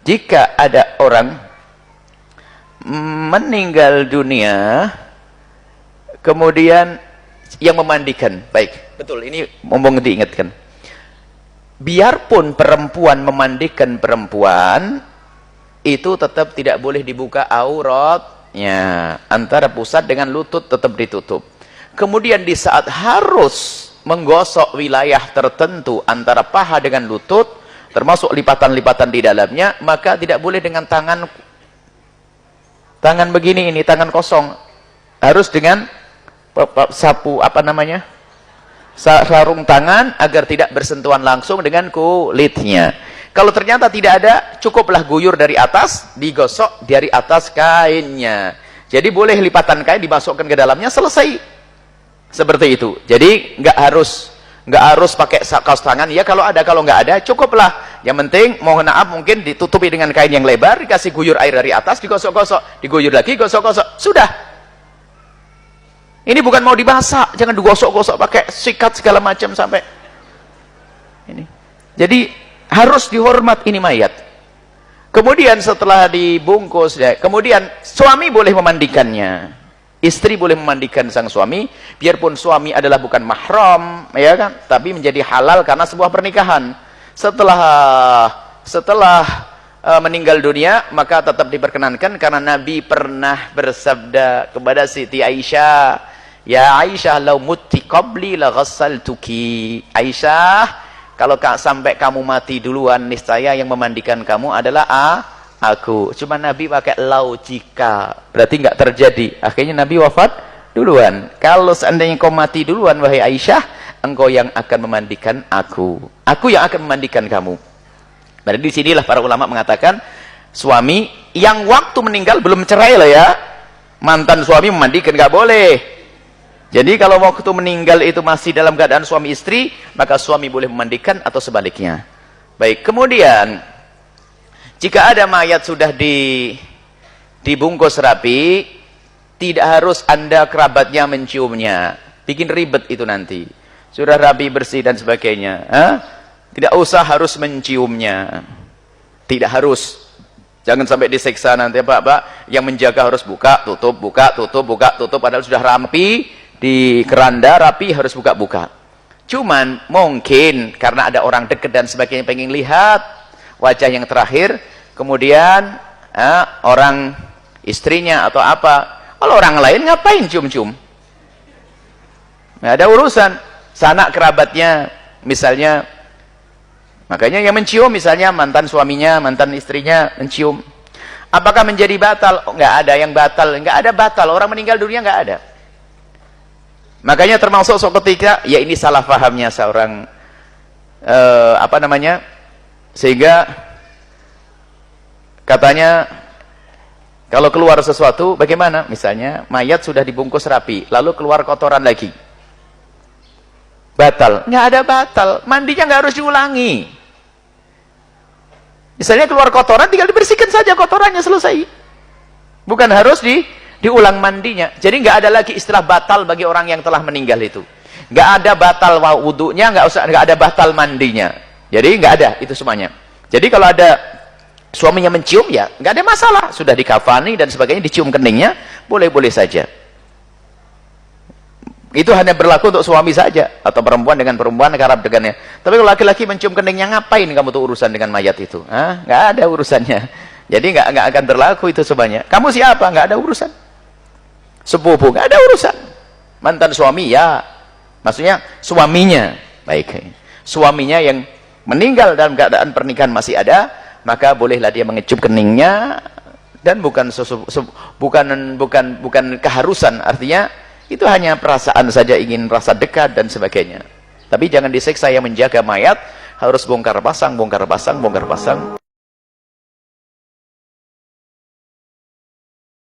jika ada orang meninggal dunia kemudian yang memandikan, baik, betul, ini ngomong diingatkan, biarpun perempuan memandikan perempuan itu tetap tidak boleh dibuka auratnya, antara pusat dengan lutut tetap ditutup. Kemudian di saat harus menggosok wilayah tertentu antara paha dengan lutut, termasuk lipatan-lipatan di dalamnya, maka tidak boleh dengan tangan begini, ini tangan kosong, harus dengan sapu, apa namanya, sarung tangan, agar tidak bersentuhan langsung dengan kulitnya. Kalau ternyata tidak ada, cukuplah guyur dari atas, digosok dari atas kainnya. Jadi boleh lipatan kain dimasukkan ke dalamnya, selesai. Seperti itu. Jadi nggak harus pakai kaos tangan. Ya kalau ada, kalau nggak ada cukuplah. Yang penting mohon maaf mungkin ditutupi dengan kain yang lebar, dikasih guyur air dari atas, digosok-gosok, diguyur lagi, gosok-gosok, sudah. Ini bukan mau dibasah, jangan digosok-gosok pakai sikat segala macam sampai ini. Jadi harus dihormat ini mayat. Kemudian setelah dibungkus, kemudian suami boleh memandikannya. Istri boleh memandikan sang suami, biarpun suami adalah bukan mahram, ya kan, tapi menjadi halal karena sebuah pernikahan. Setelah meninggal dunia, maka tetap diperkenankan, karena Nabi pernah bersabda kepada Siti Aisyah, "Ya Aisyah, lau mutti qabli la ghassaltuki." Aisyah, kalau sampai kamu mati duluan, niscaya yang memandikan kamu adalah aku. Cuma Nabi pakai lau, jika, berarti nggak terjadi. Akhirnya Nabi wafat duluan. Kalau seandainya kau mati duluan, wahai Aisyah, engkau yang akan memandikan aku yang akan memandikan kamu. Berarti disinilah para ulama mengatakan, suami yang waktu meninggal belum cerai lah ya, mantan suami memandikan nggak boleh. Jadi kalau waktu meninggal itu masih dalam keadaan suami istri, maka suami boleh memandikan atau sebaliknya. Baik, kemudian jika ada mayat sudah dibungkus rapi, tidak harus Anda kerabatnya menciumnya. Bikin ribet itu nanti. Sudah rapi, bersih dan sebagainya. Tidak usah harus menciumnya. Tidak harus. Jangan sampai disiksa nanti, Pak. Yang menjaga harus buka, tutup, buka, tutup, buka, tutup. Padahal sudah rapi, di keranda, rapi, harus buka-buka. Cuman mungkin karena ada orang dekat dan sebagainya pengen lihat wajah yang terakhir, kemudian orang istrinya atau apa, kalau orang lain ngapain cium-cium, nggak ada urusan. Sanak kerabatnya misalnya, makanya yang mencium misalnya mantan suaminya, mantan istrinya mencium, apakah menjadi batal? Oh, nggak ada yang batal, nggak ada batal, orang meninggal dunia nggak ada. Makanya termasuk ketika, ya ini salah pahamnya seorang sehingga katanya kalau keluar sesuatu bagaimana, misalnya mayat sudah dibungkus rapi lalu keluar kotoran lagi, batal? Nggak ada batal, mandinya nggak harus diulangi. Misalnya keluar kotoran, tinggal dibersihkan saja kotorannya, selesai, bukan harus diulang mandinya. Jadi nggak ada lagi istilah batal bagi orang yang telah meninggal itu. Nggak ada batal wudunya, nggak ada batal mandinya. Jadi nggak ada itu semuanya. Jadi kalau ada suaminya mencium, ya nggak ada masalah, sudah dikafani dan sebagainya, dicium keningnya, boleh-boleh saja. Itu hanya berlaku untuk suami saja, atau perempuan dengan perempuan, kerap dengannya. Tapi kalau laki-laki mencium keningnya, ngapain kamu tuh urusan dengan mayat itu? Nggak ada urusannya. Jadi nggak akan berlaku itu semuanya. Kamu siapa? Nggak ada urusan. Sepupu, nggak ada urusan. Mantan suami, ya, maksudnya suaminya, baik, suaminya yang meninggal dalam keadaan pernikahan masih ada, maka bolehlah dia mengecup keningnya, dan bukan keharusan, artinya itu hanya perasaan saja, ingin merasa dekat dan sebagainya. Tapi jangan disiksa yang menjaga mayat, harus bongkar pasang, bongkar pasang, bongkar pasang.